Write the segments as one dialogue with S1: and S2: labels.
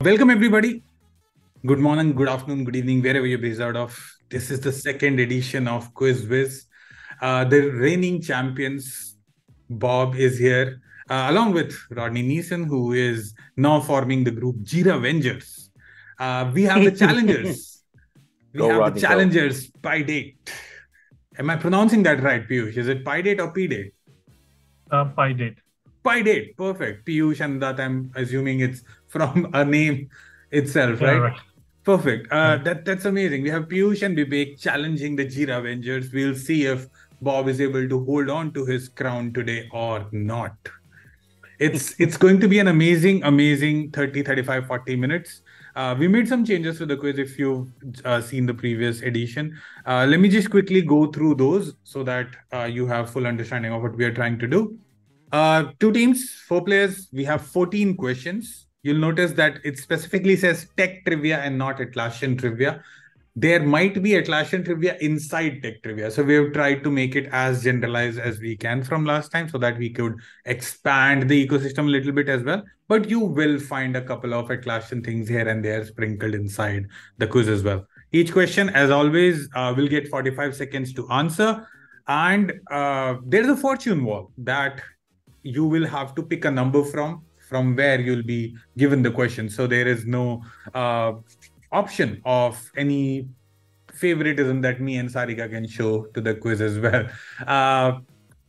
S1: Welcome everybody. Good morning, good afternoon, good evening, wherever you're based out of. This is the second edition of QuizWiz. The reigning champions, Bob, is here, along with Rodney Neeson, who is now forming the group JirAvengers. We have the challengers. By date. Am I pronouncing that right, Piyush? Is it pi date or p date?
S2: Pi date.
S1: Pi date, perfect. Piyush and that, I'm assuming it's from a name itself, right?
S2: Right.
S1: Perfect. That's amazing. We have Piyush and Vivek challenging the JirAvengers. We'll see if Bob is able to hold on to his crown today or not. It's going to be an amazing 30, 35, 40 minutes. We made some changes to the quiz if you've seen the previous edition. Let me just quickly go through those so that you have full understanding of what we are trying to do. 2 teams, 4 players. We have 14 questions. You'll notice that it specifically says tech trivia and not Atlassian trivia. There might be Atlassian trivia inside tech trivia. So we have tried to make it as generalized as we can from last time so that we could expand the ecosystem a little bit as well. But you will find a couple of Atlassian things here and there sprinkled inside the quiz as well. Each question, as always, will get 45 seconds to answer. And there's a fortune wall that you will have to pick a number from where you'll be given the question. So there is no option of any favoritism that me and Sarika can show to the quiz as well.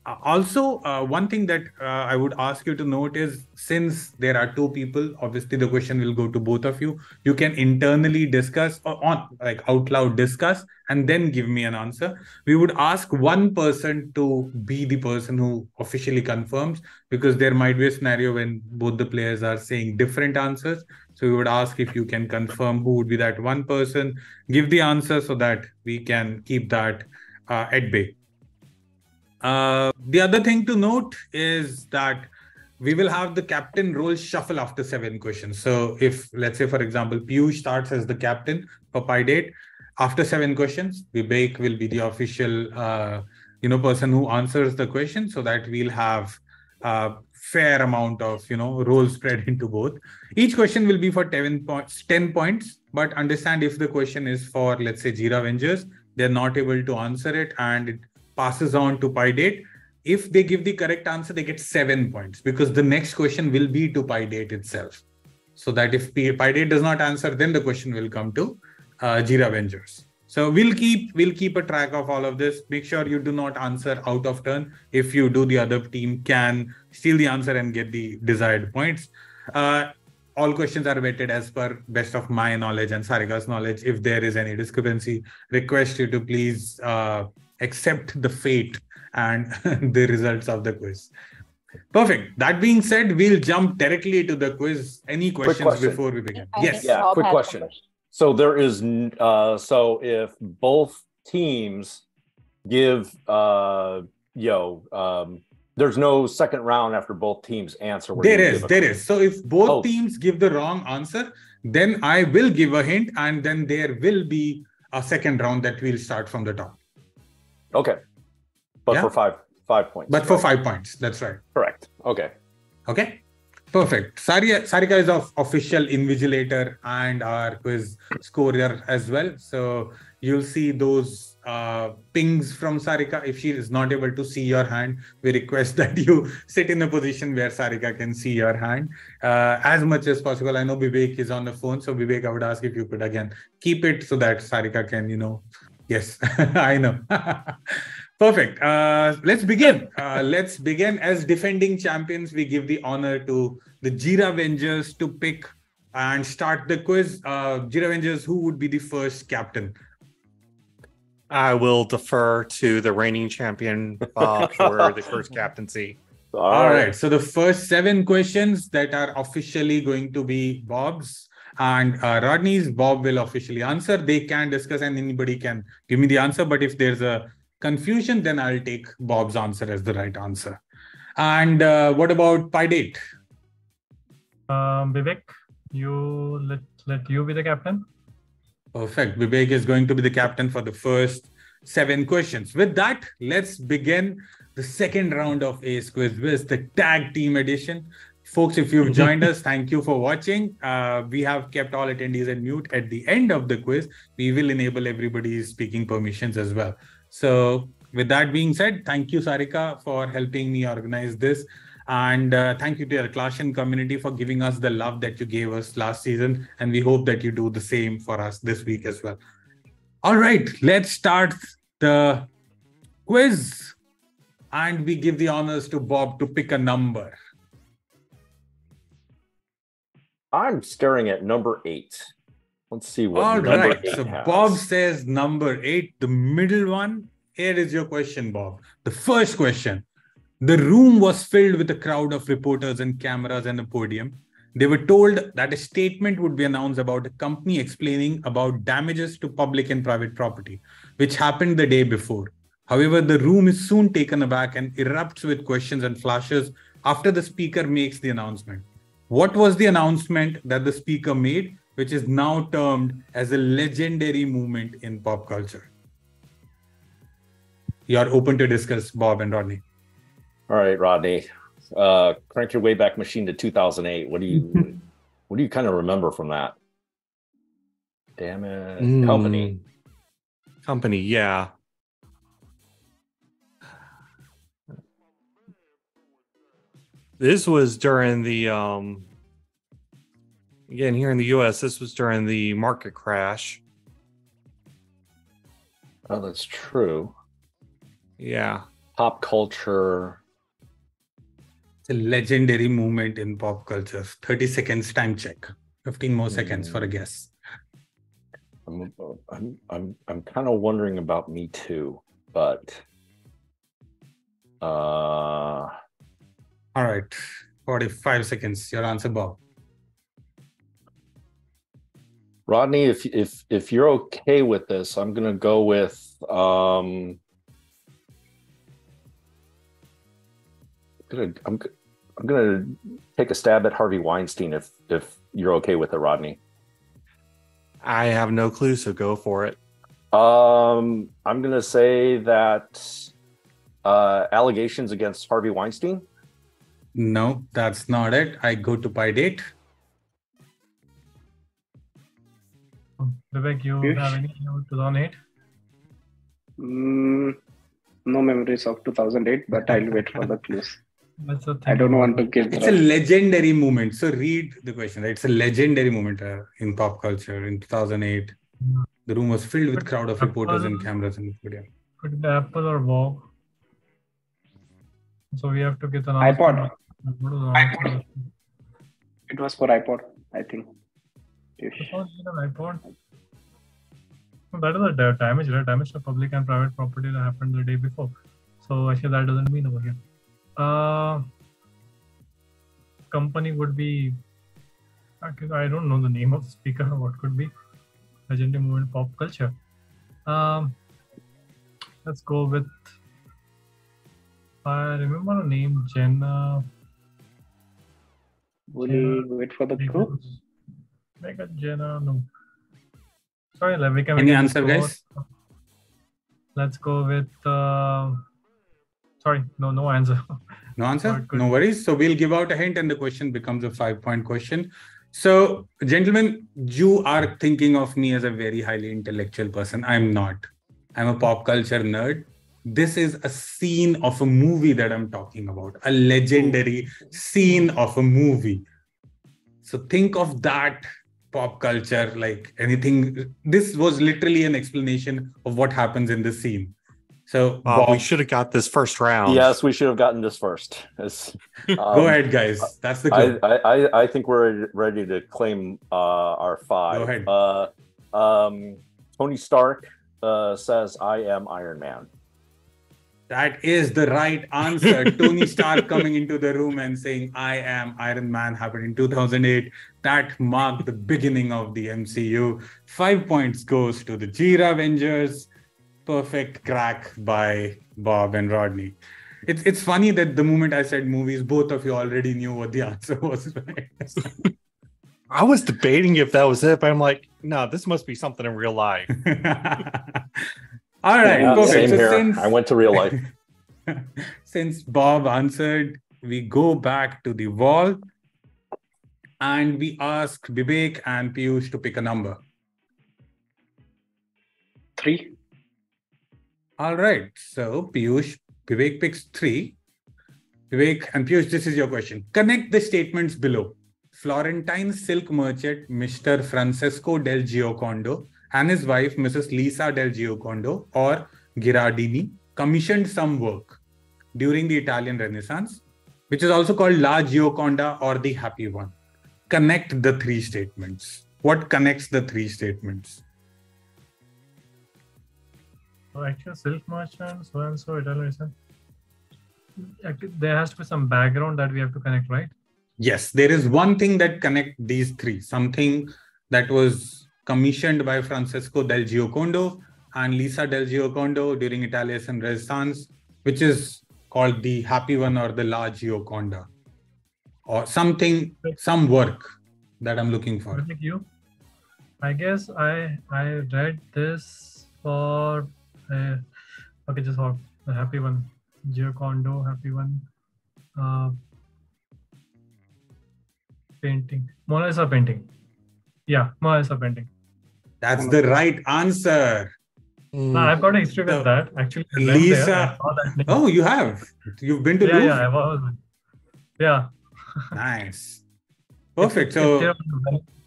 S1: Also, one thing that I would ask you to note is, since there are 2 people, obviously the question will go to both of you. You can internally discuss or out loud discuss and then give me an answer. We would ask one person to be the person who officially confirms, because there might be a scenario when both the players are saying different answers. So we would ask if you can confirm who would be that one person, give the answer so that we can keep that at bay. The other thing to note is that we will have the captain role shuffle after 7 questions. So if, let's say, for example, Piyush starts as the captain for pi date, after 7 questions, Vivek will be the official, person who answers the question, so that we'll have a fair amount of, role spread into both. Each question will be for 10 points, but understand if the question is for, let's say, JirAvengers, they're not able to answer it and it passes on to pi date. If they give the correct answer, they get 7 points, because the next question will be to pi date itself. So that if pi date does not answer, then the question will come to JirAvengers. So we'll keep a track of all of this. Make sure you do not answer out of turn. If you do, the other team can steal the answer and get the desired points. All questions are vetted as per best of my knowledge and Sarika's knowledge. If there is any discrepancy, request you to please accept the fate and the results of the quiz. Perfect. That being said, we'll jump directly to the quiz. Any questions before we begin? Yes.
S3: Yeah, quick question. So there is, so if both teams give, there's no second round after both teams answer.
S1: There is. So if both teams give the wrong answer, then I will give a hint, and then there will be a second round that will start from the top.
S3: Okay. But for five points.
S1: But for 5 points. That's right.
S3: Correct. Okay.
S1: Okay. Perfect. Sarika is our official invigilator and our quiz scorer as well. So you'll see those pings from Sarika. If she is not able to see your hand, we request that you sit in a position where Sarika can see your hand as much as possible. I know Vivek is on the phone. So Vivek, I would ask if you could again keep it so that Sarika can, yes, I know. Perfect. Let's begin. Let's begin. As defending champions, we give the honor to the JirAvengers to pick and start the quiz. JirAvengers, who would be the first captain?
S4: I will defer to the reigning champion for the first captaincy.
S1: All right. So the first 7 questions that are officially going to be Bob's and Rodney's. Bob will officially answer. They can discuss and anybody can give me the answer. But if there's a confusion, then I'll take Bob's answer as the right answer. And what about pi date?
S2: Vivek, let you be the captain.
S1: Perfect. Vivek is going to be the captain for the first 7 questions. With that, let's begin the second round of Ace QuizWiz, the tag team edition. Folks, if you've joined us, thank you for watching. We have kept all attendees on mute. At the end of the quiz, we will enable everybody's speaking permissions as well. So with that being said, thank you, Sarika, for helping me organize this. And thank you to the Atlassian community for giving us the love that you gave us last season. And we hope that you do the same for us this week as well. All right, let's start the quiz. And we give the honors to Bob to pick a number.
S3: I'm staring at number 8. Let's see what
S1: All
S3: number
S1: right,
S3: 8
S1: so
S3: has.
S1: Bob says number 8, the middle one. Here is your question, Bob. The first question. The room was filled with a crowd of reporters and cameras and a podium. They were told that a statement would be announced about a company explaining about damages to public and private property, which happened the day before. However, the room is soon taken aback and erupts with questions and flashes after the speaker makes the announcement. What was the announcement that the speaker made, which is now termed as a legendary moment in pop culture? You are open to discuss, Bob and Rodney.
S3: All right, Rodney. Crank your Wayback Machine to 2008. What do you kind of remember from that? Damn it.
S4: Company, yeah. This was during the again here in the US, this was during the market crash.
S3: Oh, that's true.
S4: Yeah.
S3: Pop culture.
S1: It's a legendary moment in pop culture. 30 seconds time check. 15 more seconds for a guess.
S3: I'm kind of wondering about Me Too, but
S1: all right. 45 seconds. Your answer, Bob.
S3: Rodney, if you're okay with this, I'm gonna go with I'm gonna take a stab at Harvey Weinstein if you're okay with it, Rodney.
S4: I have no clue, so go for it.
S3: I'm gonna say that allegations against Harvey Weinstein.
S1: No, that's not it. I go to by date.
S2: Vivek, you have any 2008?
S5: No memories of 2008, but I'll wait for the clues.
S2: That's a thing.
S5: I don't want to give.
S1: It's a legendary moment. So read the question, right? It's a legendary moment in pop culture in 2008. The room was filled with crowd of reporters and cameras and podium.
S2: Could it be Apple or Vogue? So we have to get an
S5: iPod.
S2: What is the answer?
S5: It was for iPod, I think.
S2: Suppose you have an iPod. That is a damage, right? Damage to public and private property that happened the day before. So actually that doesn't mean over here. Company would be, I don't know the name of the speaker. What could be legendary movement pop culture? Let's go with, I remember a name, Jenna.
S5: Will you wait for the clue?
S2: Mega Jenna, no. Sorry, we can.
S1: Any answer, guys?
S2: Let's go with. Sorry, no answer.
S1: No answer? No worries. So we'll give out a hint and the question becomes a 5-point question. So, gentlemen, you are thinking of me as a very highly intellectual person. I'm not. I'm a pop culture nerd. This is a scene of a movie that I'm talking about. A legendary scene of a movie. So think of that pop culture, like anything. This was literally an explanation of what happens in the scene. So Bob,
S4: we should have got this first round.
S3: Yes, we should have gotten this first.
S1: Go ahead, guys. That's the clue.
S3: I think we're ready to claim our 5.
S1: Go ahead.
S3: Tony Stark says, "I am Iron Man."
S1: That is the right answer. Tony Stark coming into the room and saying, "I am Iron Man" happened in 2008. That marked the beginning of the MCU. 5 points goes to the JirAvengers. Perfect crack by Bob and Rodney. It's funny that the moment I said movies, both of you already knew what the answer was. Right?
S4: I was debating if that was it, but I'm like, no, this must be something in real life.
S1: All right,
S5: Yeah,
S1: perfect.
S3: Same
S1: So
S3: here. I went to real life.
S1: since Bob answered, we go back to the wall and we ask Vivek and Piyush to pick a number.
S5: 3.
S1: All right. So Vivek picks 3. Vivek and Piyush, this is your question. Connect the statements below. Florentine silk merchant Mr. Francesco del Giocondo and his wife Mrs. Lisa del Giocondo or Ghirardini commissioned some work during the Italian Renaissance, which is also called La Gioconda or the Happy One. Connect the 3 statements. What connects the 3 statements?
S2: So actually, silk merchant, so and so, Italian. There has to be some background that we have to connect, right?
S1: Yes, there is one thing that connects these 3. Something that was commissioned by Francesco del Giocondo and Lisa del Giocondo during Italian Renaissance, which is called the Happy One or the La Gioconda, or something, some work that I'm looking for.
S2: Like you, I guess I read this for okay, just hold the Happy One, Giocondo, Happy One, painting, Mona Lisa painting. Yeah, Mona Lisa painting.
S1: That's the right answer.
S2: No, I've got a history with that. Actually, I went
S1: Lisa.
S2: there, I saw that name.
S1: Oh, you have? You've been to Louvre?
S2: Yeah, I was. Yeah.
S1: Nice. Perfect.
S2: It's
S1: So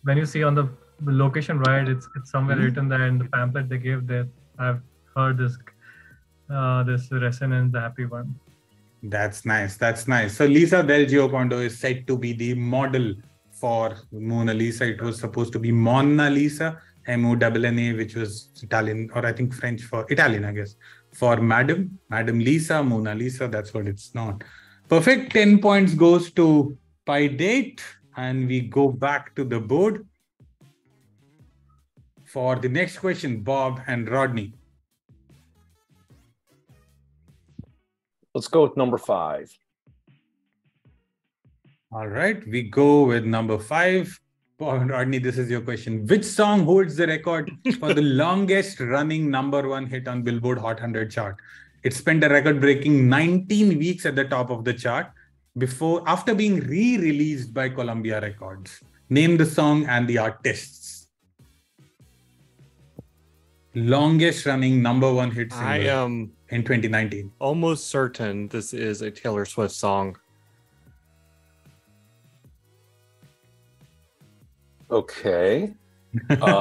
S2: when you see on the location, right, it's somewhere written there in the pamphlet they gave there. I've heard this resonance, the Happy One.
S1: that's nice. That's nice. So Lisa del Giocondo is said to be the model for Mona Lisa. It was supposed to be Mona Lisa, M-O-N-N-A, which was Italian, or I think French for Italian, I guess, for Madam Lisa, Mona Lisa. That's what it's not. Perfect. 10 points goes to Pi Date, and we go back to the board for the next question, Bob and Rodney.
S3: Let's go with number 5.
S1: All right, we go with number 5. Bob and Rodney, this is your question. Which song holds the record for the longest running #1 hit on Billboard Hot 100 chart? It spent a record-breaking 19 weeks at the top of the chart after being re-released by Columbia Records. Name the song and the artists. Longest running #1 hit single
S4: I am
S1: in 2019.
S4: almost certain this is a Taylor Swift song.
S3: Okay.
S4: Because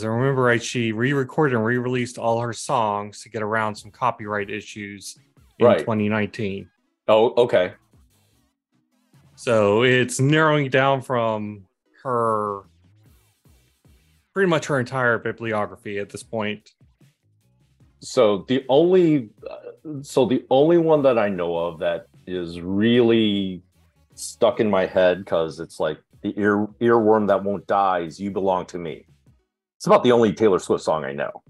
S4: I remember she re-recorded and re-released all her songs to get around some copyright issues in 2019.
S3: Oh, okay.
S4: So it's narrowing down from her, pretty much her entire bibliography at this point.
S3: So the only one that I know of that is really stuck in my head, because it's like the earworm that won't die, is "You Belong to Me." It's about the only Taylor Swift song I know.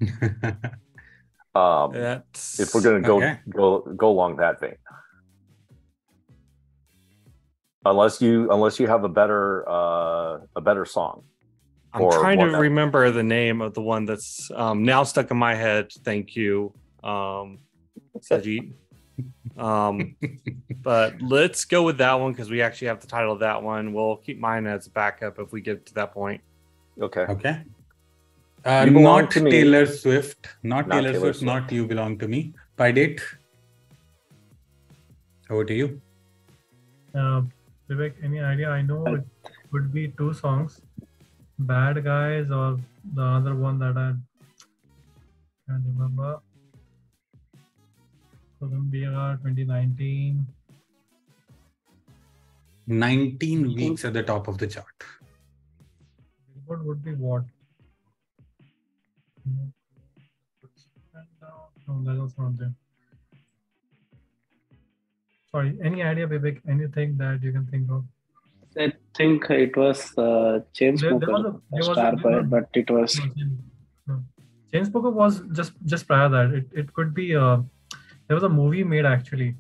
S3: If we're gonna go along that vein, unless you have a better song.
S4: I'm trying to remember the name of the one that's now stuck in my head. Thank you, Sajid. But let's go with that one because we actually have the title of that one. We'll keep mine as a backup if we get to that point.
S3: Okay.
S1: Okay. Not Taylor Swift. Not Taylor Swift. Not "You Belong to Me." By Date. Over to you.
S2: Vivek, any idea? I know it would be 2 songs. Bad Guys or the other one that I can't remember. Columbia 2019.
S1: 19 weeks at the top of the chart.
S2: What would be what? No, that was not there. Sorry, any idea, Vivek? Anything that you can think of?
S5: I think it was Chainsmoker, Starboy, but it was...
S2: No. Chainsmoker was just prior that. It could be... there was a movie made actually.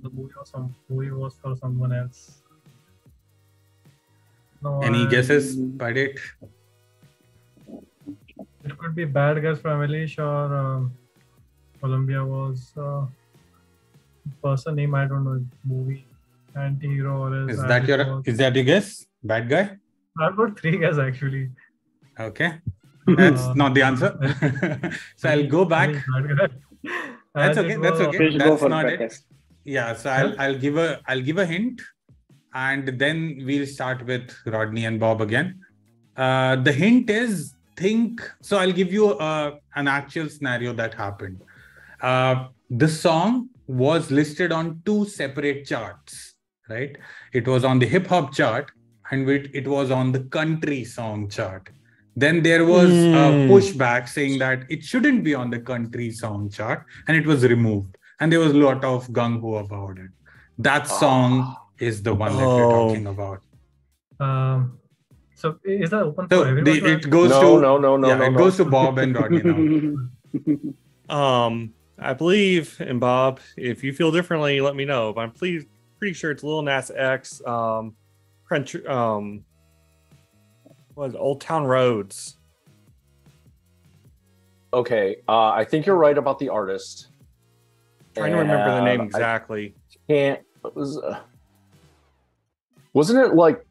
S2: the movie was for someone else. No,
S1: Any guesses by date?
S2: It could be Bad Guys from Elish or Columbia was person name. I don't know. Movie anti-hero or
S1: Is that your guess? Bad guy?
S2: I've got 3 guesses actually.
S1: Okay. That's not the answer. So I'll go back. That's okay. That's okay. That's not it. Yeah. So I'll give a hint, and then we'll start with Rodney and Bob again. The hint is so I'll give you an actual scenario that happened. The song was listed on 2 separate charts, right? It was on the hip hop chart and it was on the country song chart. Then there was a pushback saying that it shouldn't be on the country song chart, and it was removed. And there was a lot of gung-ho about it. That song is the one that we're talking about.
S2: So is that open for everyone?
S1: It goes it goes to Bob and Rodney now.
S4: I believe, and Bob, if you feel differently, let me know. But I'm pretty sure it's Lil Nas X, what is it, Old Town Roads.
S3: Okay, I think you're right about the artist.
S4: Trying to remember the name exactly.
S3: Wasn't it like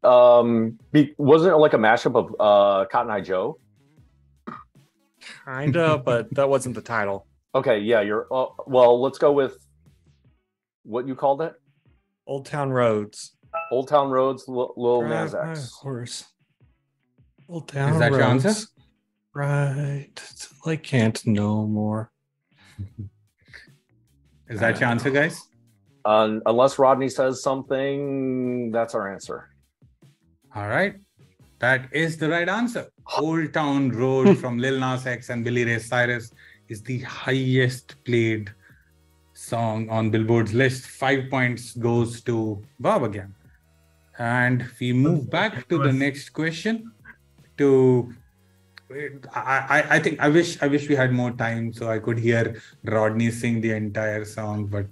S3: wasn't it like a mashup of Cotton Eye Joe?
S4: Kinda, but that wasn't the title.
S3: Okay, yeah, you're well, let's go with what you called it.
S4: Old Town Roads.
S3: Old Town Roads, Lil Nas X.
S4: Of course. Old Town
S1: Is that
S4: Roads.
S1: your answer?
S4: Right. Till I can't no more.
S1: Is that your answer, guys?
S3: Unless Rodney says something, that's our answer.
S1: All right. That is the right answer. Old Town Road from Lil Nas X and Billy Ray Cyrus is the highest played song on Billboard's list. 5 points goes to Bob again. And we move back to the next question. I think I wish we had more time so I could hear Rodney sing the entire song, but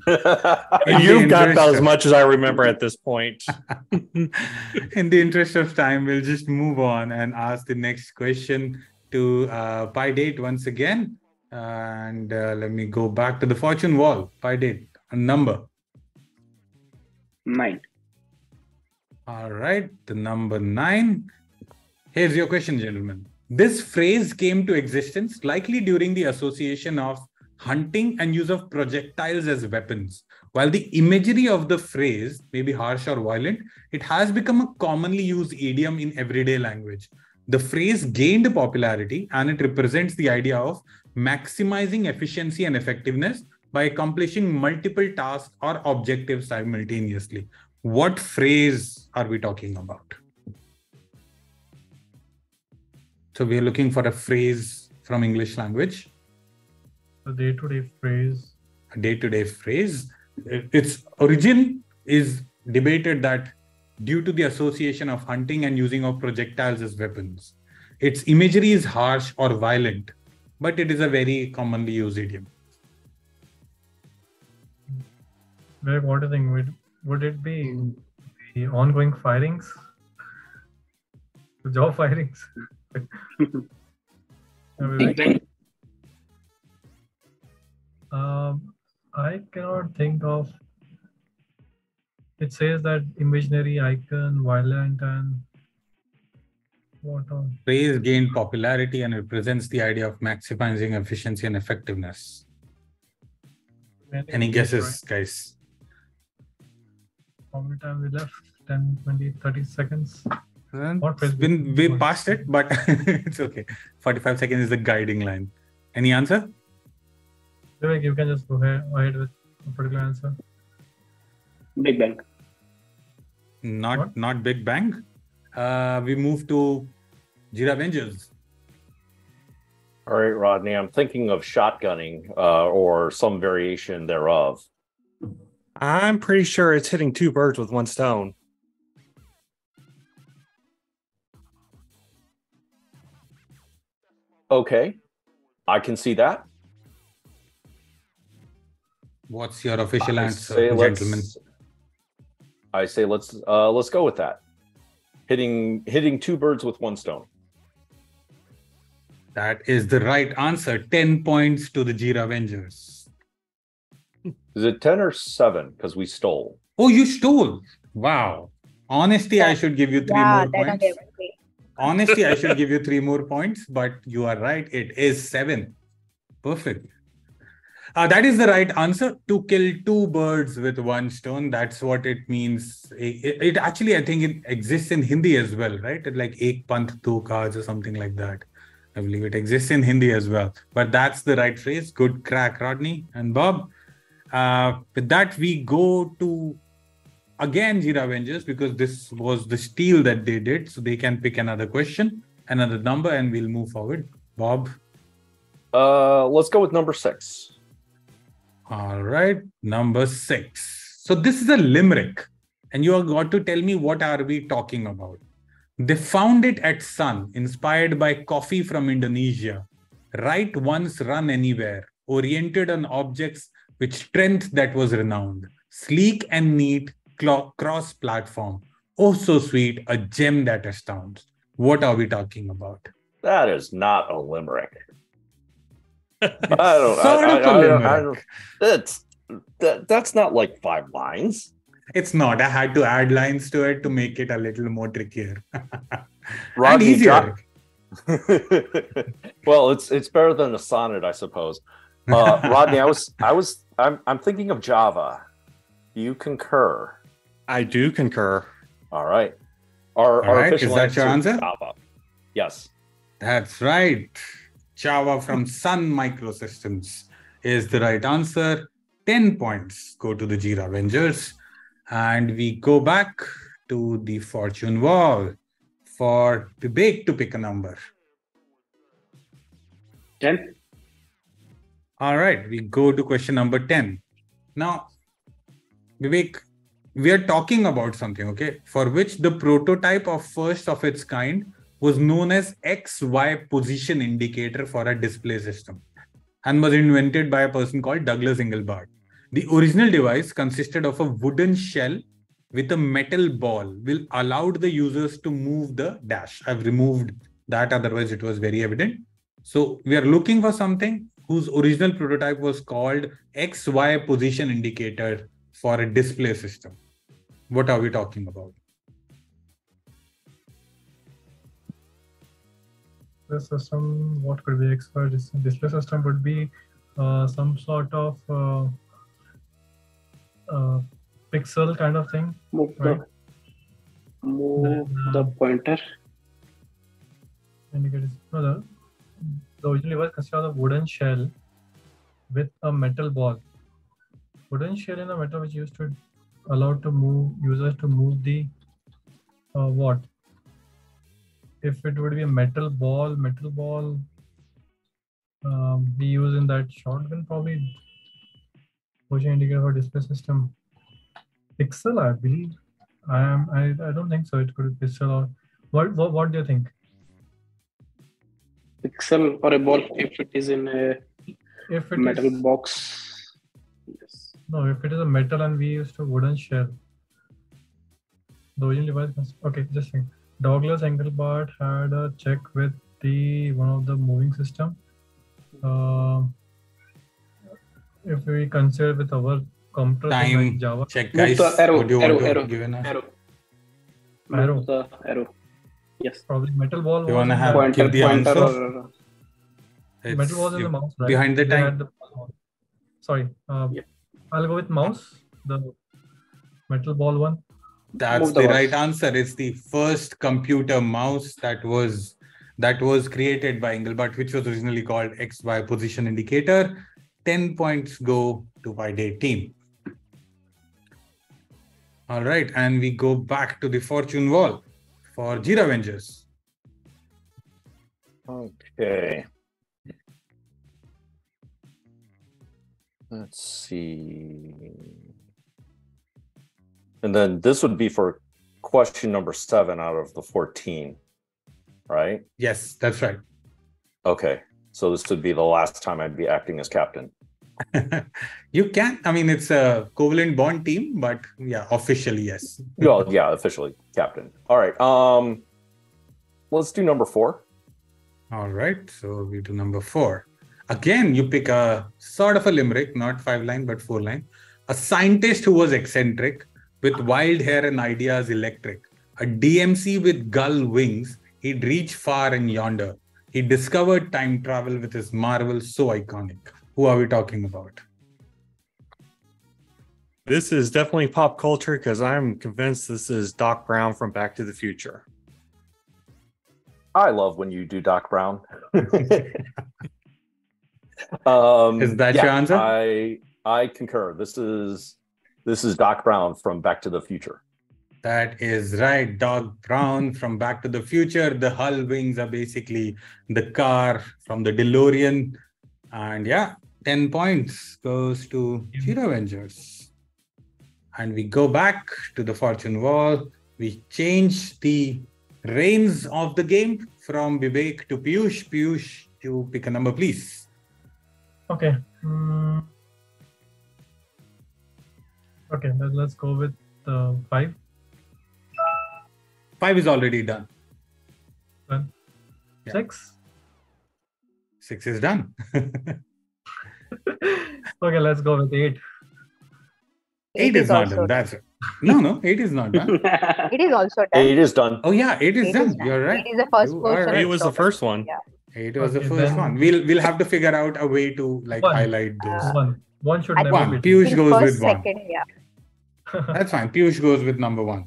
S4: you got about as much as I remember at this point.
S1: In the interest of time, we'll just move on and ask the next question to Pi Date once again. And let me go back to the fortune wall. Pi Date, a number.
S5: 9.
S1: All right, the number 9. Here's your question, gentlemen. This phrase came to existence likely during the association of hunting and use of projectiles as weapons. While the imagery of the phrase may be harsh or violent, it has become a commonly used idiom in everyday language. The phrase gained popularity and it represents the idea of maximizing efficiency and effectiveness by accomplishing multiple tasks or objectives simultaneously. What phrase are we talking about? So we are looking for a phrase from English language.
S2: A day-to-day phrase.
S1: A day-to-day phrase. Its origin is debated that due to the association of hunting and using of projectiles as weapons. Its imagery is harsh or violent, but it is a very commonly used idiom.
S2: What do you think? Would it be the ongoing firings? The job firings? I cannot think of. It says that imaginary, icon, violent, and what else?
S1: Phrase gained popularity and represents the idea of maximizing efficiency and effectiveness. Any guesses, guys?
S2: How many time we left? 10, 20, 30 seconds.
S1: We passed it, but it's okay. 45 seconds is the guiding line. Any answer?
S2: You can just go ahead with a particular answer.
S5: Big Bang.
S1: Not Big Bang. We move to JirAvengers.
S3: All right, Rodney, I'm thinking of shotgunning or some variation thereof.
S4: I'm pretty sure it's hitting 2 birds with 1 stone.
S3: Okay, I can see that.
S1: What's your official answer, gentlemen?
S3: I say let's go with that. Hitting two birds with one stone.
S1: That is the right answer. 10 points to the JirAvengers.
S3: Is it 10 or 7? Because we stole.
S1: Oh, you stole. Wow. Honestly, I should give you 3 more points. Honestly, I should give you 3 more points, but you are right. It is 7. Perfect. That is the right answer. To kill 2 birds with 1 stone. That's what it means. It actually, I think it exists in Hindi as well, right? Like ek panth do kaaj or something like that. I believe it exists in Hindi as well. But that's the right phrase. Good crack, Rodney and Bob. With that, we go to, again, JirAvengers, because this was the steal that they did. So they can pick another question, another number, and we'll move forward. Bob?
S3: Let's go with number 6.
S1: All right, number 6. So this is a limerick. And you have got to tell me what are we talking about. They found it at sun, inspired by coffee from Indonesia. Write once, run anywhere. Oriented on objects with strength that was renowned. Sleek and neat, cross-platform. Oh, so sweet, a gem that astounds. What are we talking about?
S3: That is not a limerick. That's not like 5 lines.
S1: It's not. I had to add lines to it to make it a little more trickier.
S3: Rodney,
S1: and easier.
S3: Well, it's better than a sonnet, I suppose. Rodney, I'm thinking of Java. Do you concur?
S4: I do concur.
S3: All right. Our official
S1: is that your answer?
S3: Java. Yes.
S1: That's right. Java from Sun Microsystems is the right answer. 10 points go to the JirAvengers. And we go back to the fortune wall for Vivek to pick a number.
S5: 10.
S1: All right, we go to question number 10. Now, Vivek, we are talking about something, okay, for which the prototype of first of its kind was known as XY position indicator for a display system and was invented by a person called Douglas Engelbart. The original device consisted of a wooden shell with a metal ball, which allowed the users to move the dash. I've removed that, otherwise it was very evident. So we are looking for something whose original prototype was called XY position indicator for a display system. What are we talking about?
S2: The system, what could be XY display system would be some sort of pixel kind of thing.
S5: Move
S2: right?
S5: the pointer.
S2: The original device consisted of a wooden shell with a metal ball. Wooden shell in a metal which used to allow to move users to move the what? If it would be a metal ball we use in that shotgun probably. Position indicator for display system. Pixel, I believe. I don't think so. It could be pixel or what do you think?
S5: Pixel or a ball if it is in a metal box. Yes.
S2: No, if it is a metal and we used a wooden shell. The original device. Okay, just think. Douglas Engelbart had a check with one of the moving system. If we consider with our computer like Java.
S1: Check, guys.
S5: Arrow. Yes.
S2: Probably metal ball.
S1: You want to have give the answer?
S2: Metal ball is the mouse, right?
S1: Behind the time.
S2: Sorry. I'll go with mouse. The metal ball one.
S1: That's the right answer. It's the first computer mouse that was created by Engelbart, which was originally called XY position indicator. 10 points go to White team. All right, and we go back to the fortune wall for JirAvengers.
S3: Okay. Let's see. And then this would be for question number 7 out of the 14, right?
S1: Yes, that's right.
S3: Okay. So this would be the last time I'd be acting as captain.
S1: You can. I mean, it's a covalent bond team, but yeah, officially, yes.
S3: Well, yeah, officially captain. All right. Let's do number 4.
S1: All right. So we do number 4. Again, you pick a sort of a limerick, not 5-line, but 4-line. A scientist who was eccentric, with wild hair and ideas electric. A DMC with gull wings, he'd reach far and yonder. He discovered time travel with his marvel so iconic. Who are we talking about?
S4: This is definitely pop culture because I'm convinced this is Doc Brown from Back to the Future.
S3: I love when you do Doc Brown.
S1: Is that your answer?
S3: I concur. This is Doc Brown from Back to the Future.
S1: That is right. Doc Brown from Back to the Future. The hull wings are basically the car from the DeLorean. And yeah, 10 points goes to JirAvengers. And we go back to the fortune wall. We change the reins of the game from Vivek to Piyush. Piyush, you pick a number, please.
S2: Okay. Okay, let's go with 5.
S1: 5 is already done.
S2: Done.
S1: Yeah.
S2: 6.
S1: 6 is done.
S2: Okay, let's go with 8.
S1: 8 is not done. That's it. No, 8 is not done.
S6: It is also done.
S3: 8 is done.
S1: Oh yeah, 8 is
S6: 8
S1: done.
S6: is done.
S1: You're right.
S6: 8 is the first
S1: You are
S6: question.
S1: right.
S4: 8 was the first one.
S6: Yeah.
S1: 8 was the
S2: Okay,
S1: first
S2: then-
S1: one. We'll have to figure out a way to like
S2: 1.
S1: highlight those.
S2: 1. 1 should
S6: I
S2: never
S1: One.
S2: be.
S1: Piyush
S6: In
S1: goes
S6: first,
S1: with 1.
S6: second, yeah.
S1: That's fine. Piyush goes with number 1.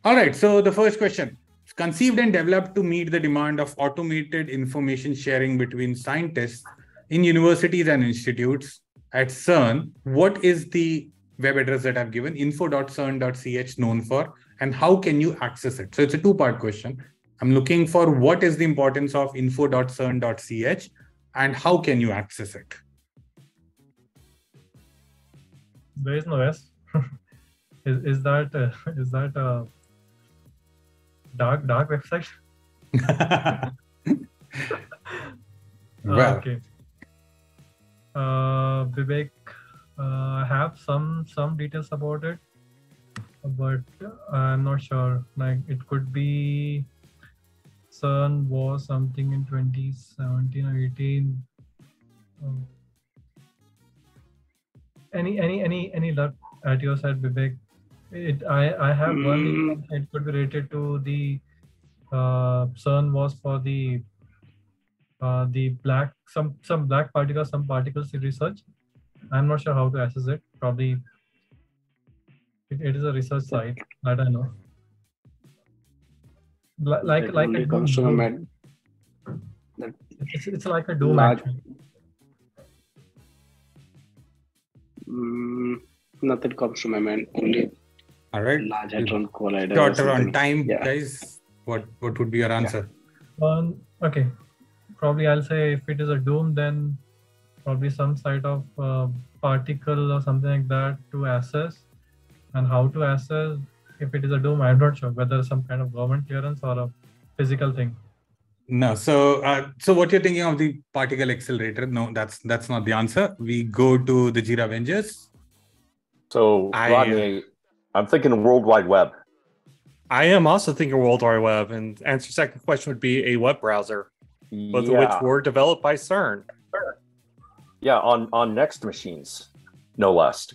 S1: All right. So the first question. Conceived and developed to meet the demand of automated information sharing between scientists in universities and institutes at CERN, what is the web address that I've given? info.cern.ch known for, and how can you access it? So it's a 2-part question. I'm looking for what is the importance of info.cern.ch and how can you access it?
S2: There is no S. Is that a dark website?
S1: Well,
S2: Okay. Vivek, I have some details about it, but I'm not sure. Like it could be CERN was something in 2017 or 18. Any luck at your side, Vivek? I have one. It could be related to the CERN was for the black some black particles, some particles research. I'm not sure how to access it. Probably it is a research site that I know. Like a
S5: comes to my
S2: Doom.
S5: mind.
S2: It's like a Doom
S5: Large-
S2: actually.
S5: Nothing comes to my mind. Only
S1: all right.
S5: Large Hadron Collider. or
S1: Shorter on
S5: something.
S1: time,
S5: Yeah.
S1: guys. What would be your answer?
S2: Okay, probably I'll say if it is a Doom, then probably some site of particle or something like that to access. And how to access, if it is a Doom, I'm not sure whether some kind of government clearance or a physical thing.
S1: No. So what you're thinking of the particle accelerator? No, that's not the answer. We go to the JirAvengers.
S3: So, Rodney, I'm thinking World Wide Web.
S4: I am also thinking World Wide Web, and answer second question would be a web browser, both of which were developed by CERN.
S3: Yeah, on Next machines, no less.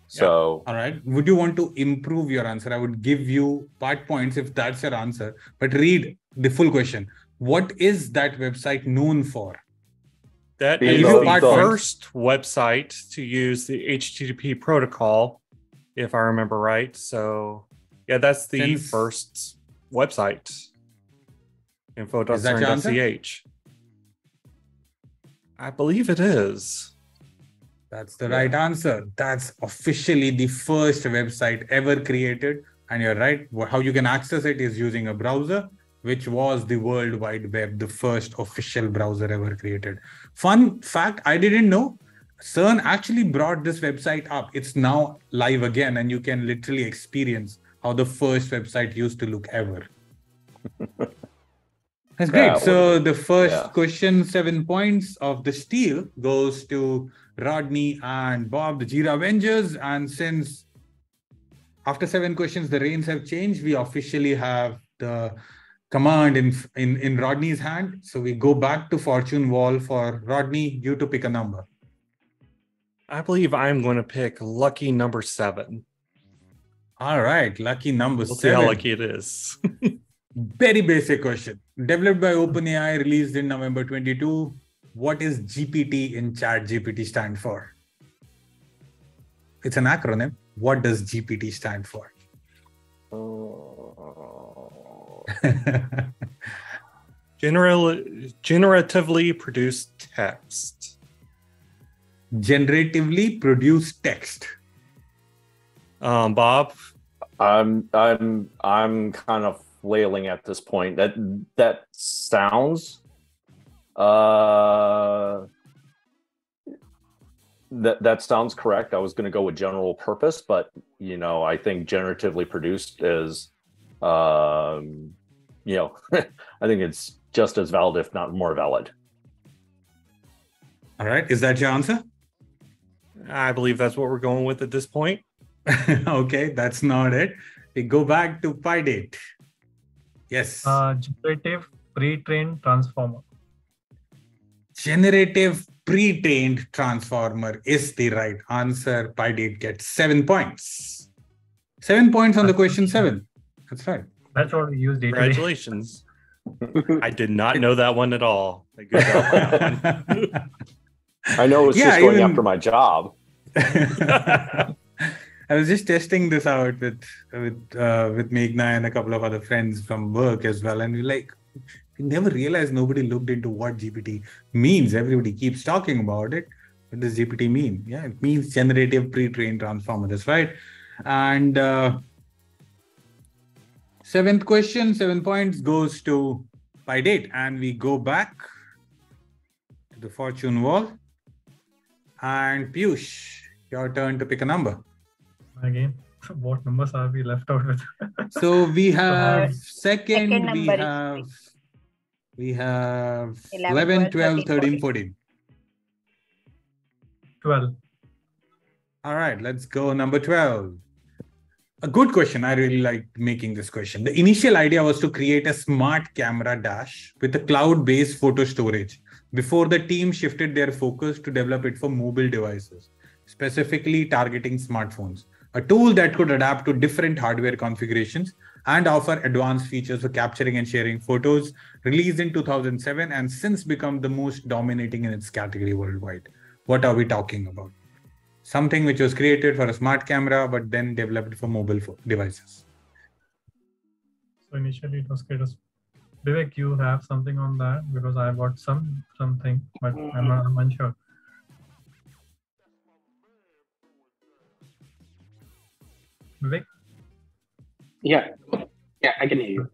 S3: So,
S1: All right. Would you want to improve your answer? I would give you part points if that's your answer. But read the full question. What is that website known for?
S4: That
S3: Give
S4: is
S3: you
S4: the
S1: part points.
S4: first website to use the HTTP protocol, if I remember right. So, yeah, that's the
S1: Since-
S4: first website.
S1: Is that your answer?
S4: info.cern.ch. I believe it is.
S1: That's the right answer. That's officially the first website ever created. And you're right. How you can access it is using a browser, which was the World Wide Web, the first official browser ever created. Fun fact, I didn't know. CERN actually brought this website up. It's now live again, and you can literally experience how the first website used to look ever. That's great.
S3: Yeah,
S1: So the first
S3: yeah.
S1: question, 7 points of the steal, goes to Rodney and Bob, the JirAvengers. And since after 7 questions, the reins have changed, we officially have the command in Rodney's hand. So we go back to Fortune Wall for Rodney, you to pick a number.
S4: I believe I'm going to pick lucky number 7.
S1: All right, lucky number 7.
S4: See how lucky it is.
S1: Very basic question. Developed by OpenAI, released in November 22. What is GPT in ChatGPT stand for? It's an acronym. What does GPT stand for?
S4: Generatively produced text.
S1: Generatively produced text.
S4: Bob?
S3: I'm kind of flailing at this point. That sounds that sounds correct. I was going to go with general purpose, but I think generatively produced is I think it's just as valid, if not more valid.
S1: All right, is that your answer?
S4: I believe that's what we're going with at this point.
S1: Okay, that's not it. We go back to PyDate. Yes.
S2: Generative pre-trained transformer.
S1: Generative pre-trained transformer is the right answer. PyDate gets 7 points. 7 points on the question 7. That's right.
S2: That's what we use day to day.
S4: Congratulations. I did not know that one at all. Good job.
S3: I know it's just going after my job.
S1: I was just testing this out with Meghna and a couple of other friends from work as well, and we never realized nobody looked into what GPT means. Everybody keeps talking about it. What does GPT mean? Yeah, it means generative pre-trained transformer. That's right. And 7th question, 7 points goes to PyDate, and we go back to the Fortune Wall. And Piyush, your turn to pick a number.
S2: Again, what numbers are we left out with?
S1: So we have second
S6: number
S1: we have 11, 12, 13, 14.
S2: 12.
S1: All right, let's go number 12. A good question. I really like making this question. The initial idea was to create a smart camera dash with a cloud-based photo storage before the team shifted their focus to develop it for mobile devices, specifically targeting smartphones. A tool that could adapt to different hardware configurations and offer advanced features for capturing and sharing photos, released in 2007 and since become the most dominating in its category worldwide. What are we talking about? Something which was created for a smart camera, but then developed for mobile devices.
S2: So initially it was created. Vivek, you have something on that? Because I've got something, but I'm unsure. Vivek?
S5: Yeah, I can hear you.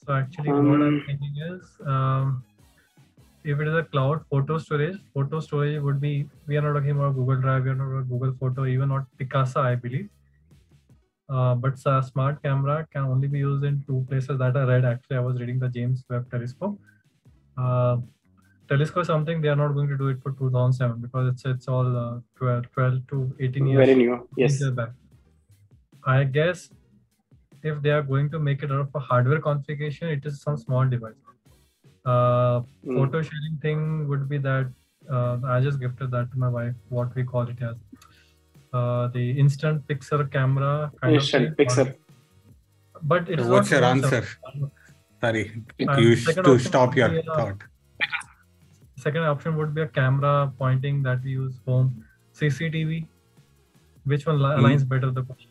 S2: So actually what I'm thinking is, if it is a cloud photo storage would be, we are not talking about Google Drive, we are not talking about Google Photo, even not Picasa, I believe. But a smart camera can only be used in 2 places that I read. Actually, I was reading the James Webb Telescope. Telescope is something they are not going to do it for 2007 because it's all 12 to 18 years.
S5: Very new, yes.
S2: Back. I guess if they are going to make it out of a hardware configuration, it is some small device. Photo sharing thing would be that I just gifted that to my wife, what we call it as the instant picture camera kind
S5: instant picture.
S2: But it's
S1: what's your answer? Sorry, you to stop your thought.
S2: Second option would be a camera pointing that we use home. CCTV. Which one aligns better the question?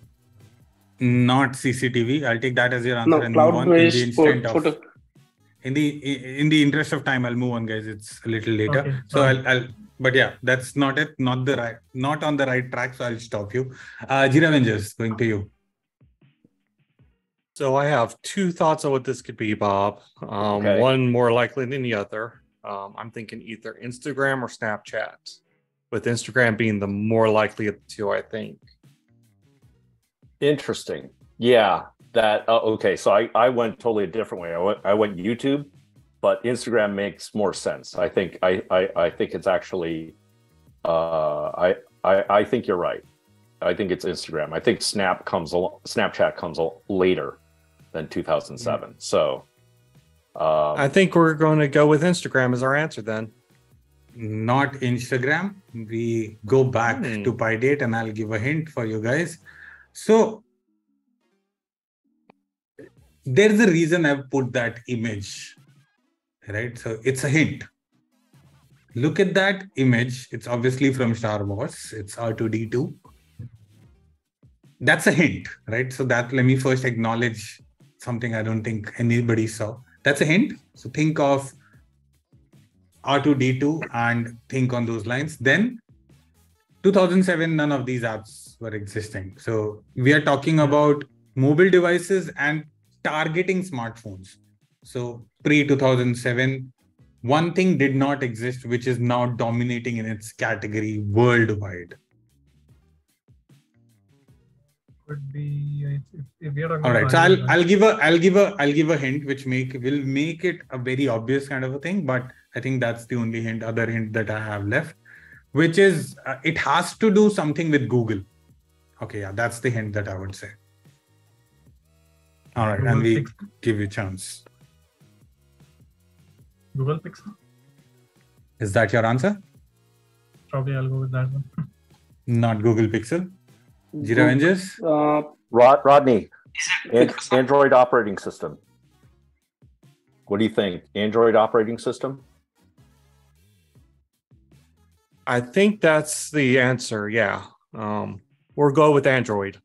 S1: Not CCTV. I'll take that as your answer and
S5: cloud
S1: move on. In the interest of time, I'll move on, guys. It's a little later. Okay, so but yeah, that's not it. Not on the right track. So I'll stop you. JirAvengers, going to you.
S4: So I have 2 thoughts on what this could be, Bob. One more likely than the other. I'm thinking either Instagram or Snapchat, with Instagram being the more likely of the 2, I think.
S3: Interesting. Yeah, that okay. So I went totally a different way. I went YouTube, but Instagram makes more sense. I think it's actually I think you're right. I think it's Instagram. I think Snapchat comes later than 2007. So
S4: I think we're going to go with Instagram as our answer then.
S1: Not Instagram. We go back to PyDate, and I'll give a hint for you guys. So there's a reason I've put that image, right? So it's a hint. Look at that image. It's obviously from Star Wars. It's R2-D2. That's a hint, right? So that, let me first acknowledge something I don't think anybody saw. That's a hint. So think of R2-D2 and think on those lines. Then 2007, none of these apps were existing. So we are talking about mobile devices and targeting smartphones. So pre-2007, one thing did not exist, which is now dominating in its category worldwide.
S2: Could be if we are talking.
S1: All right, so I'll give a hint which will make it a very obvious kind of a thing, but I think that's the only other hint that I have left, which is it has to do something with Google. Okay, yeah, that's the hint that I would say. All right, Google and we Pixel? Give you a chance.
S2: Google Pixel.
S1: Is that your answer?
S2: Probably I'll go with that one.
S1: Not Google Pixel. JirAvengers?
S3: Rodney, Android operating system. What do you think? Android operating system?
S4: I think that's the answer. Yeah. We'll go with Android.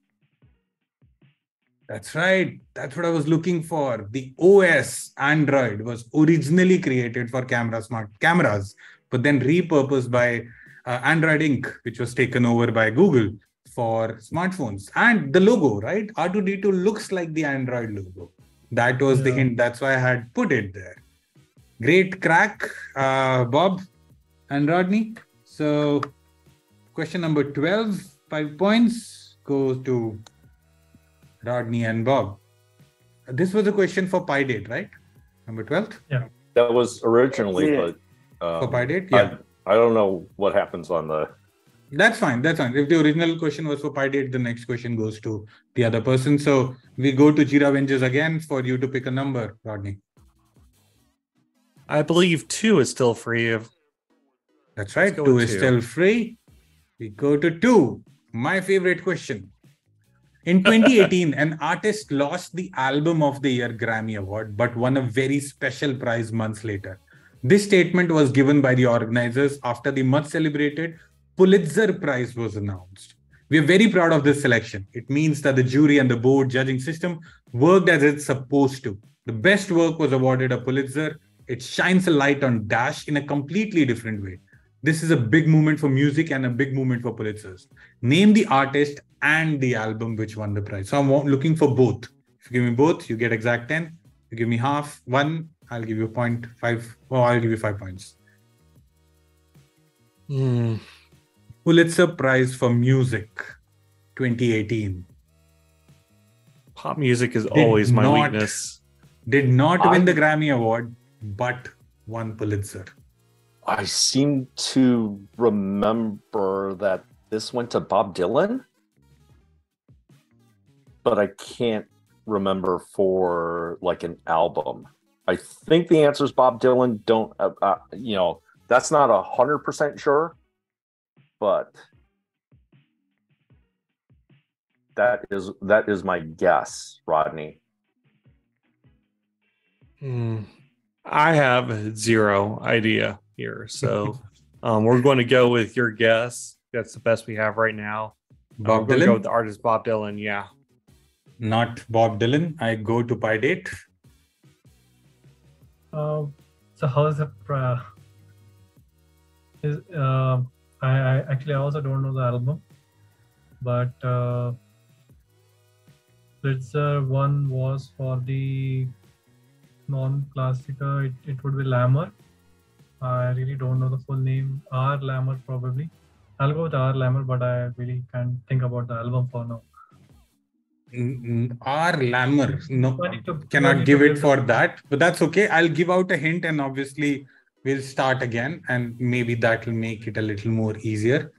S1: That's right. That's what I was looking for. The OS Android was originally created for smart cameras, but then repurposed by Android Inc., which was taken over by Google for smartphones. And the logo, right? R2-D2 looks like the Android logo. That was the hint. That's why I had put it there. Great crack, Bob and Rodney. So question number 12, 5 points, goes to Rodney and Bob. This was a question for PyDate, right? Number 12?
S2: Yeah.
S3: That was originally, but
S1: for PyDate, yeah.
S3: I don't know what happens on the...
S1: That's fine. That's fine. If the original question was for PyDate, the next question goes to the other person. So we go to JirAvengers again for you to pick a number, Rodney.
S4: I believe 2 is still free.
S1: That's right. 2 is still free. We go to 2. My favorite question. In 2018, an artist lost the Album of the Year Grammy Award, but won a very special prize months later. This statement was given by the organizers after the much celebrated Pulitzer Prize was announced. We are very proud of this selection. It means that the jury and the board judging system worked as it's supposed to. The best work was awarded a Pulitzer. It shines a light on Dash in a completely different way. This is a big moment for music and a big moment for Pulitzers. Name the artist and the album which won the prize. So I'm looking for both. If you give me both, you get exact 10. If you give me half, 1, I'll give you 0.5, or I'll give you 5 points. Pulitzer Prize for Music, 2018.
S4: Pop music is always my weakness.
S1: Did not win the Grammy Award, but won Pulitzer.
S3: I seem to remember that this went to Bob Dylan, but I can't remember for like an album. I think the answer is Bob Dylan. Don't, that's not 100% sure, but that is my guess, Rodney.
S4: I have zero idea here, so we're going to go with your guess. That's the best we have right now.
S1: Bob
S4: We're going
S1: Dylan?
S4: to go with the artist Bob Dylan. Yeah.
S1: Not Bob Dylan. I go to PyDate.
S2: So how is the I actually also don't know the album, but Pulitzer one was for the non-classical. It would be Lammer. I really don't know the full name. R. Lammer probably. I'll go with R. Lammer, but I really can't think about the album for now.
S1: R. Lammer. No, cannot give it for that, but that's okay. I'll give out a hint, and obviously we'll start again, and maybe that will make it a little more easier.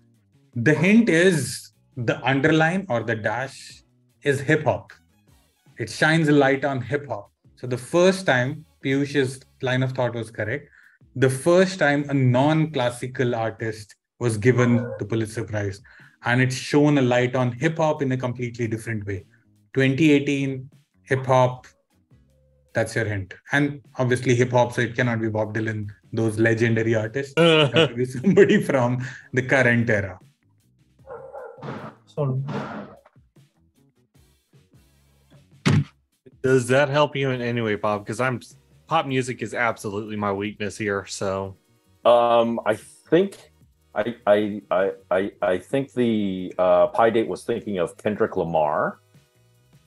S1: The hint is the underline or the dash is hip hop. It shines a light on hip hop. So the first time, Piyush's line of thought was correct. The first time a non-classical artist was given the Pulitzer Prize, and it's shown a light on hip hop in a completely different way. 2018, hip hop, that's your hint. And obviously hip hop, so it cannot be Bob Dylan, those legendary artists. It has to be somebody from the current era.
S2: Sorry.
S4: Does that help you in any way, Bob? Because pop music is absolutely my weakness here. So,
S3: I think the Pie Date was thinking of Kendrick Lamar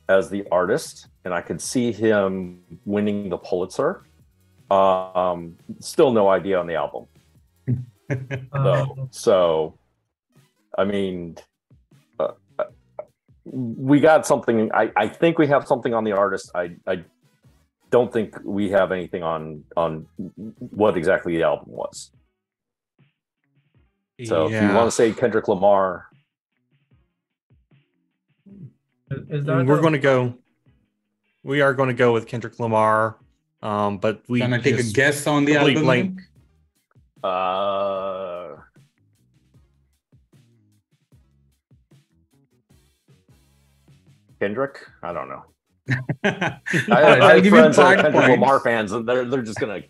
S3: as the artist, and I could see him winning the Pulitzer. Still no idea on the album, though. So, I mean, we got something. I think we have something on the artist. I don't think we have anything on what exactly the album was. So if you want to say Kendrick Lamar,
S2: is that
S4: we are going to go with Kendrick Lamar. But we
S1: gonna take a guess on the album name?
S3: Kendrick? I don't know.
S1: I'll give you part
S3: Kendrick
S1: points.
S3: Lamar fans, and they're just gonna.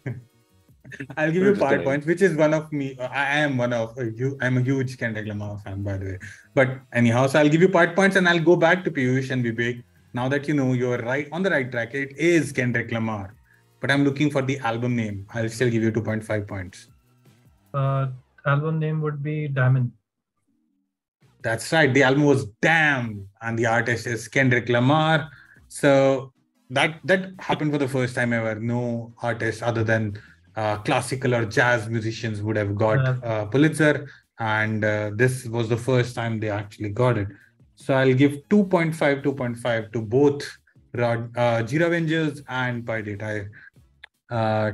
S1: I'll give you part points, which is one of me. I am one of you. I'm a huge Kendrick Lamar fan, by the way. But anyhow, so I'll give you part points, and I'll go back to Piyush and Vivek. Now that you know you're on the right track, it is Kendrick Lamar. But I'm looking for the album name. I'll still give you 2.5 points.
S2: Album name would be Diamond.
S1: That's right. The album was Damn, and the artist is Kendrick Lamar. So that happened for the first time ever. No artist other than classical or jazz musicians would have got Pulitzer, and this was the first time they actually got it. So I'll give 2.5 to both JirAvengers and Pie Date. I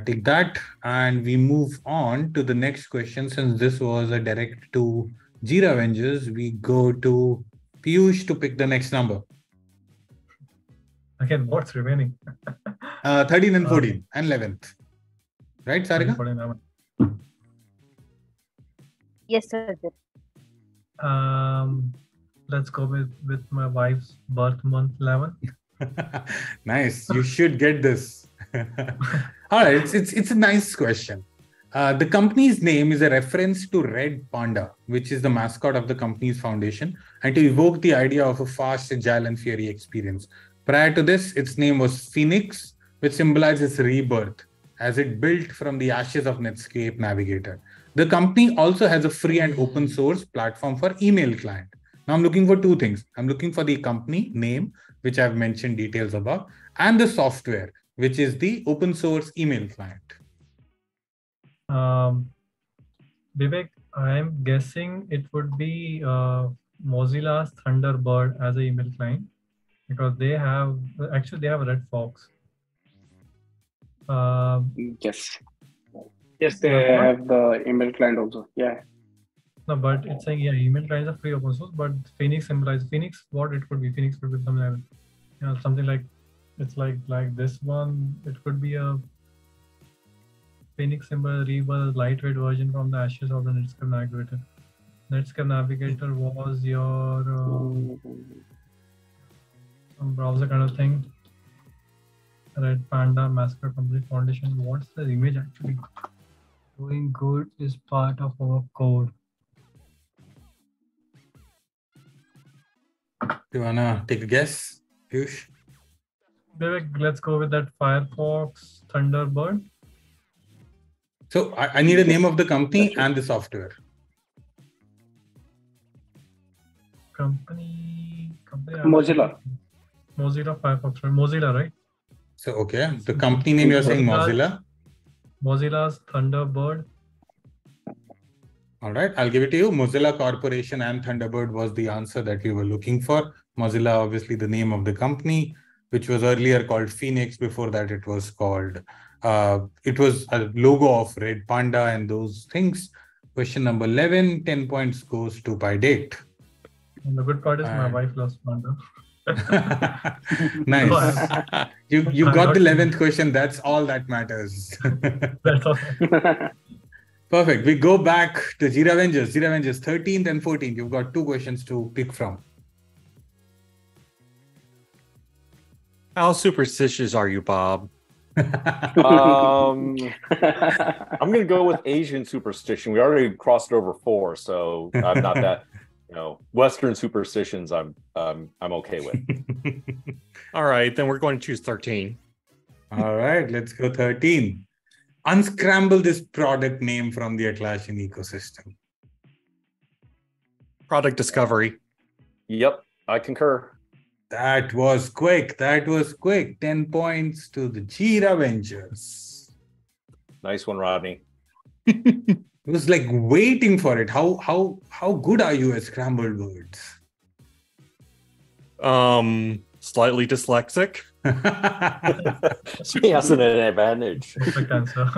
S1: take that, and we move on to the next question. Since this was a direct to JirAvengers, we go to Piyush to pick the next number.
S2: Again, what's remaining?
S1: 13 and 14 and 11th. Right, Sarika?
S6: Yes, sir.
S2: Let's go with my wife's birth month, 11.
S1: Nice. You should get this. All right. It's a nice question. The company's name is a reference to Red Panda, which is the mascot of the company's foundation, and to evoke the idea of a fast, agile, and fiery experience. Prior to this, its name was Phoenix, which symbolizes rebirth, as it built from the ashes of Netscape Navigator. The company also has a free and open source platform for email client. Now I'm looking for two things. I'm looking for the company name, which I've mentioned details about, and the software, which is the open source email client.
S2: Vivek, I'm guessing it would be Mozilla's Thunderbird as an email client, because they have a Red Fox.
S5: Yes, they have the email client also. Yeah.
S2: No, but it's saying email clients are free open source, but Phoenix symbolizes Phoenix. What it could be? Phoenix could be something like, something like, it's like this one. It could be a Phoenix symbol, rebirth, lightweight version from the ashes of the Netscape Navigator. Netscape Navigator was your some browser kind of thing. Red Panda, Mascot Company Foundation. What's the image actually? Doing good is part of our code.
S1: Do you wanna take a guess, Piyush?
S2: Vivek, let's go with that Firefox Thunderbird.
S1: So I need a name of the company and the software.
S2: Company.
S5: Mozilla.
S2: Mozilla Firefox, right? Mozilla, right?
S1: So, okay. The company name you're saying Mozilla.
S2: Mozilla's Thunderbird.
S1: All right. I'll give it to you. Mozilla Corporation and Thunderbird was the answer that we were looking for. Mozilla, obviously the name of the company, which was earlier called Phoenix. Before that, it was called It was a logo of Red Panda and those things. Question number 11, 10 points goes to by date.
S2: And the good part is my wife loves Panda.
S1: Nice. You got the 11th question. That's all that matters.
S2: That's all.
S1: Perfect. We go back to JirAvengers. JirAvengers 13th and 14th. You've got 2 questions to pick from.
S4: How superstitious are you, Bob?
S3: I'm gonna go with Asian superstition. We already crossed over 4, so I'm not that. Western superstitions. I'm okay with.
S4: All right, then we're going to choose 13.
S1: All right, let's go 13. Unscramble this product name from the Atlassian ecosystem.
S4: Product discovery.
S3: Yep, I concur.
S1: That was quick. 10 points to the JirAvengers.
S3: Nice one, Rodney.
S1: It was like waiting for it. How good are you at scrambled words?
S4: Slightly dyslexic.
S3: He has an advantage.
S2: Perfect answer.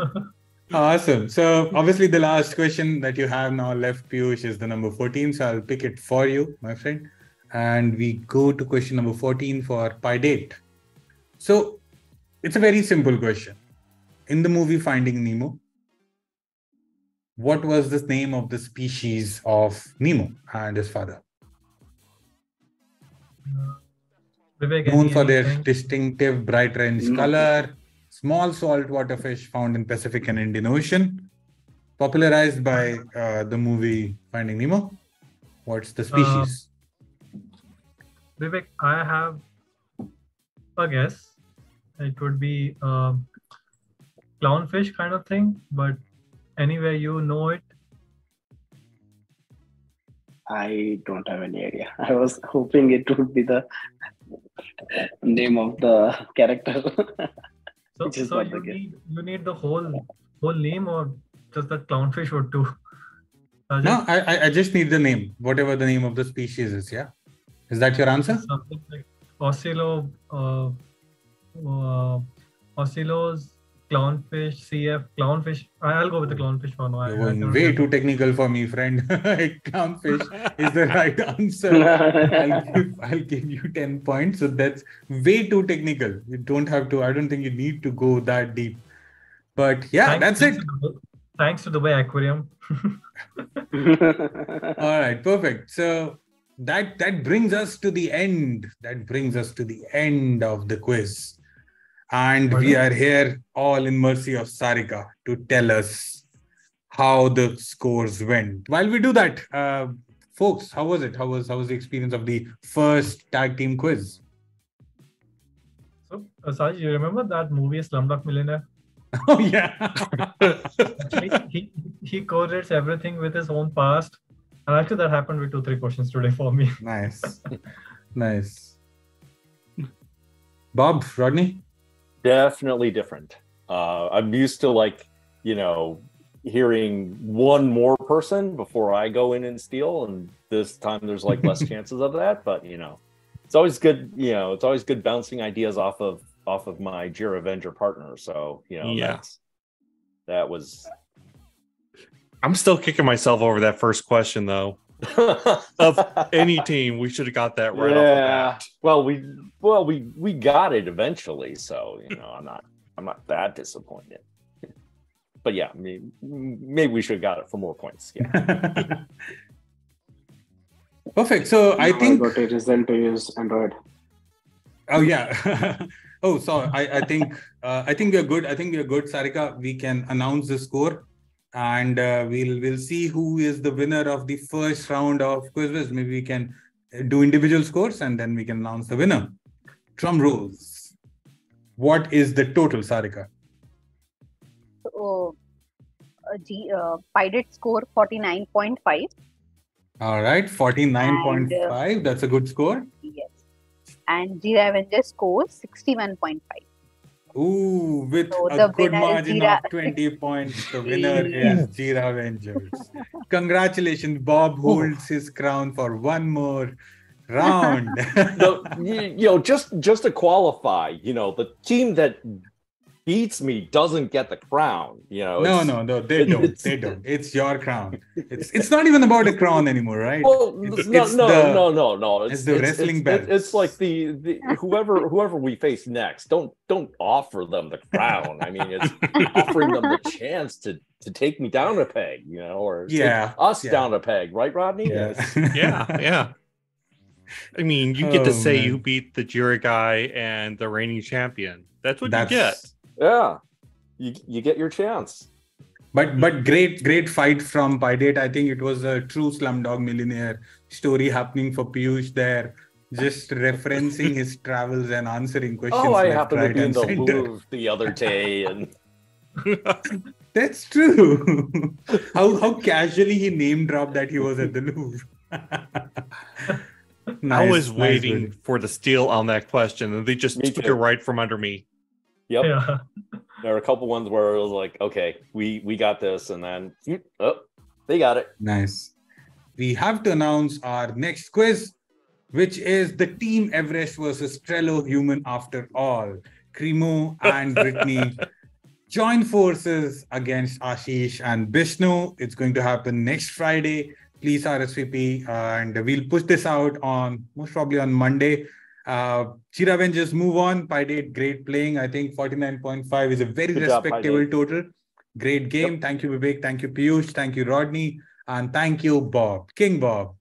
S1: Awesome. So obviously the last question that you have now left, Piyush, is the number 14. So I'll pick it for you, my friend. And we go to question number 14 for by date. So it's a very simple question. In the movie Finding Nemo, what was the name of the species of Nemo and his father?
S2: Vivek,
S1: Known for their
S2: anything?
S1: distinctive bright orange color, small saltwater fish found in Pacific and Indian Ocean, popularized by the movie Finding Nemo. What's the species?
S2: Vivek, I have a guess. It would be clownfish kind of thing, but anyway, you know it.
S5: I don't have any idea. I was hoping it would be the name of the character.
S2: So you need the whole name, or just the clownfish would do?
S1: No, I just need the name, whatever the name of the species is. Yeah, is that your answer?
S2: Something like Ocelos, clownfish, CF, clownfish. I'll go with the clownfish one.
S1: You're going way too technical for me, friend. Clownfish is the right answer. I'll give you 10 points. So that's way too technical. You don't have to. I don't think you need to go that deep. But yeah, that's it.
S2: Thanks to the Dubai Aquarium.
S1: All right, perfect. So that brings us to the end. That brings us to the end of the quiz. And we are here all in mercy of Sarika to tell us how the scores went. While we do that, folks, how was it? How was the experience of the first tag team quiz?
S2: So, Saj, you remember that movie Slumdog Millionaire?
S1: Oh yeah.
S2: Actually, he correlates everything with his own past. And actually that happened with 2-3 questions today for me.
S1: Nice. Nice. Bob, Rodney?
S3: Definitely different. I'm used to hearing one more person before I go in and steal, and this time there's less chances of that. But it's always good. It's always good bouncing ideas off of my JirAvenger partner. So that was.
S4: I'm still kicking myself over that first question though. Of any team, we should have got that right off the bat.
S3: Well, we got it eventually, so I'm not that disappointed. But yeah, maybe we should have got it for more points. Yeah.
S1: Perfect. So I think
S5: I got a result to use Android.
S1: Oh yeah. Oh, so I think we're good. I think we're good, Sarika. We can announce the score. And we'll see who is the winner of the first round of QuizWiz. Maybe we can do individual scores and then we can announce the winner. Drum rolls. What is the total, Sarika?
S6: So, Pidate score 49.5.
S1: All right, 49.5. That's a good score.
S6: Yes. And JirAvengers score 61.5.
S1: Ooh, with a good margin of 20 points, the winner is JirAvengers. Congratulations, Bob holds his crown for one more round.
S3: Just to qualify, the team that beats me doesn't get the crown. You know,
S1: No, they don't. They don't. It's your crown. It's not even about a crown anymore, right?
S3: Well, no.
S1: It's the wrestling belt.
S3: It's like the whoever we face next. Don't offer them the crown. I mean, it's offering them the chance to take me down a peg, you know, or take us down a peg, right, Rodney?
S4: Yeah. I mean, you get to say you beat the Jira guy and the reigning champion. That's what you get.
S3: Yeah, you get your chance.
S1: But great fight from Pydate. I think it was a true Slumdog Millionaire story happening for Piyush there, just referencing his travels and answering questions.
S3: Oh, I
S1: left,
S3: happened
S1: right,
S3: to be in
S1: and
S3: the
S1: center.
S3: Louvre the other day, and
S1: That's true. How casually he name dropped that he was at the Louvre.
S4: I was waiting for the steal on that question, and they just took it right from under me.
S3: Yep.
S2: Yeah.
S3: There are a couple ones where it was like, okay, we got this, and then they got it.
S1: Nice. We have to announce our next quiz, which is the Team Everest versus Trello Human After All. Cremo and Brittany join forces against Ashish and Bishnu. It's going to happen next Friday. Please RSVP, and we'll push this out on most probably on Monday. JirAvengers move on. Pydate, great playing. I think 49.5 is a very respectable total. Great game. Yep. Thank you, Vivek. Thank you, Piyush. Thank you, Rodney. And thank you, Bob. King Bob.